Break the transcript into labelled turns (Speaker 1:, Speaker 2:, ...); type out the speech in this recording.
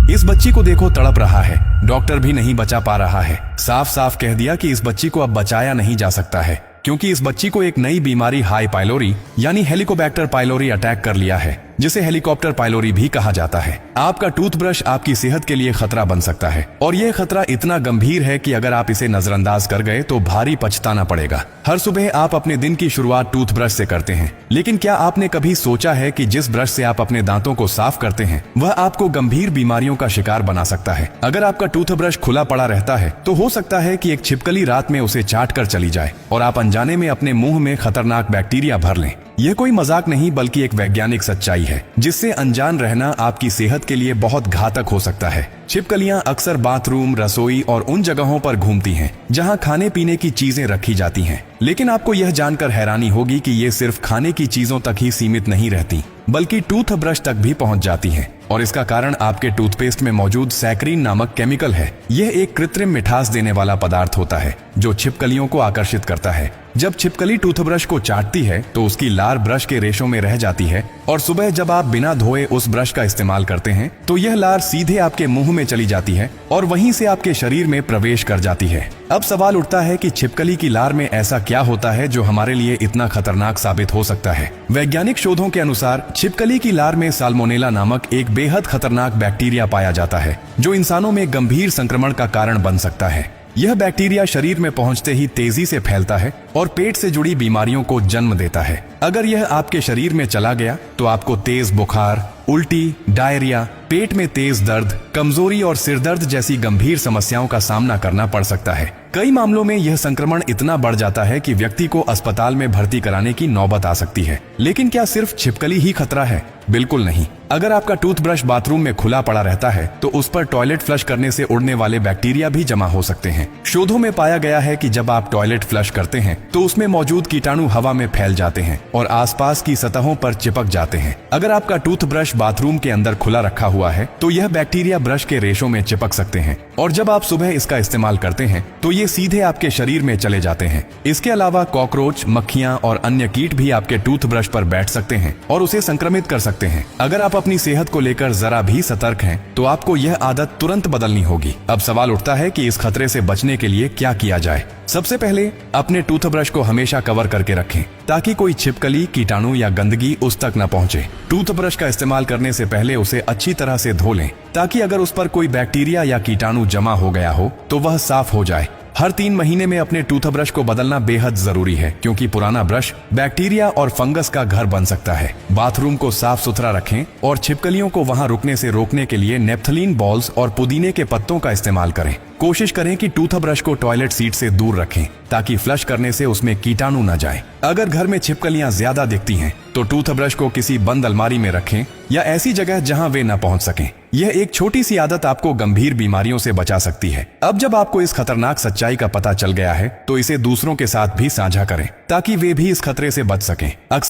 Speaker 1: इस बच्ची को देखो, तड़प रहा है, डॉक्टर भी नहीं बचा पा रहा है। साफ साफ कह दिया कि इस बच्ची को अब बचाया नहीं जा सकता है, क्योंकि इस बच्ची को एक नई बीमारी हाई पाइलोरी यानी हेलिकोबैक्टर पाइलोरी अटैक कर लिया है, जिसे हेलीकॉप्टर पाइलोरी भी कहा जाता है। आपका टूथब्रश आपकी सेहत के लिए खतरा बन सकता है, और यह खतरा इतना गंभीर है कि अगर आप इसे नजरअंदाज कर गए तो भारी पछताना पड़ेगा। हर सुबह आप अपने दिन की शुरुआत टूथब्रश से करते हैं, लेकिन क्या आपने कभी सोचा है कि जिस ब्रश से आप अपने दांतों को साफ करते हैं वह आपको गंभीर बीमारियों का शिकार बना सकता है। अगर आपका टूथब्रश खुला पड़ा रहता है तो हो सकता है कि एक छिपकली रात में उसे चाट कर चली जाए और आप अनजाने में अपने मुंह में खतरनाक बैक्टीरिया भर लें। यह कोई मजाक नहीं बल्कि एक वैज्ञानिक सच्चाई है, जिससे अनजान रहना आपकी सेहत के लिए बहुत घातक हो सकता है। छिपकलियां अक्सर बाथरूम, रसोई और उन जगहों पर घूमती हैं जहां खाने पीने की चीजें रखी जाती हैं, लेकिन आपको यह जानकर हैरानी होगी कि ये सिर्फ खाने की चीजों तक ही सीमित नहीं रहती, बल्कि टूथब्रश तक भी पहुंच जाती हैं। और इसका कारण आपके टूथपेस्ट में मौजूद सैकरीन नामक केमिकल है। यह एक कृत्रिम मिठास देने वाला पदार्थ होता है जो छिपकलियों को आकर्षित करता है। जब छिपकली टूथब्रश को चाटती है तो उसकी लार ब्रश के रेशों में रह जाती है, और सुबह जब आप बिना धोए उस ब्रश का इस्तेमाल करते हैं तो यह लार सीधे आपके मुंह में चली जाती है और वहीं से आपके शरीर में प्रवेश कर जाती है। अब सवाल उठता है कि छिपकली की लार में ऐसा क्या होता है जो हमारे लिए इतना खतरनाक साबित हो सकता है। वैज्ञानिक शोधों के अनुसार छिपकली की लार में साल्मोनेला नामक एक बेहद खतरनाक बैक्टीरिया पाया जाता है, जो इंसानों में गंभीर संक्रमण का कारण बन सकता है। यह बैक्टीरिया शरीर में पहुंचते ही तेजी से फैलता है और पेट से जुड़ी बीमारियों को जन्म देता है। अगर यह आपके शरीर में चला गया तो आपको तेज बुखार, उल्टी, डायरिया, पेट में तेज दर्द, कमजोरी और सिरदर्द जैसी गंभीर समस्याओं का सामना करना पड़ सकता है। कई मामलों में यह संक्रमण इतना बढ़ जाता है कि व्यक्ति को अस्पताल में भर्ती कराने की नौबत आ सकती है। लेकिन क्या सिर्फ छिपकली ही खतरा है? बिल्कुल नहीं। अगर आपका टूथब्रश बाथरूम में खुला पड़ा रहता है तो उस पर टॉयलेट फ्लश करने से उड़ने वाले बैक्टीरिया भी जमा हो सकते हैं। शोधों में पाया गया है कि जब आप टॉयलेट फ्लश करते हैं तो उसमें मौजूद कीटाणु हवा में फैल जाते हैं और आसपास की सतहों पर चिपक जाते हैं। अगर आपका टूथब्रश बाथरूम के अंदर खुला रखा हुआ है तो यह बैक्टीरिया ब्रश के रेशों में चिपक सकते हैं, और जब आप सुबह इसका इस्तेमाल करते हैं तो ये सीधे आपके शरीर में चले जाते हैं। इसके अलावा कॉकरोच, मक्खियां और अन्य कीट भी आपके टूथब्रश पर बैठ सकते हैं और उसे संक्रमित कर सकते हैं। अगर आप अपनी सेहत को लेकर जरा भी सतर्क हैं तो आपको यह आदत तुरंत बदलनी होगी। अब सवाल उठता है कि इस खतरे से बचने के लिए क्या किया जाए। सबसे पहले अपने टूथब्रश को हमेशा कवर करके रखें ताकि कोई छिपकली, कीटाणु या गंदगी उस तक न पहुंचे। टूथब्रश का इस्तेमाल करने से पहले उसे अच्छी तरह से धो लें ताकि अगर उस पर कोई बैक्टीरिया या कीटाणु जमा हो गया हो तो वह साफ हो जाए। हर 3 महीने में अपने टूथब्रश को बदलना बेहद जरूरी है, क्योंकि पुराना ब्रश बैक्टीरिया और फंगस का घर बन सकता है। बाथरूम को साफ सुथरा रखें और छिपकलियों को वहां रुकने से रोकने के लिए नेफ्थलीन बॉल्स और पुदीने के पत्तों का इस्तेमाल करें। कोशिश करें कि टूथब्रश को टॉयलेट सीट से दूर रखें ताकि फ्लश करने से उसमें कीटाणु न जाए। अगर घर में छिपकलियां ज्यादा दिखती हैं तो टूथब्रश को किसी बंद अलमारी में रखें या ऐसी जगह जहां वे न पहुंच सकें। यह एक छोटी सी आदत आपको गंभीर बीमारियों से बचा सकती है। अब जब आपको इस खतरनाक सच्चाई का पता चल गया है तो इसे दूसरों के साथ भी साझा करें ताकि वे भी इस खतरे से बच सकें।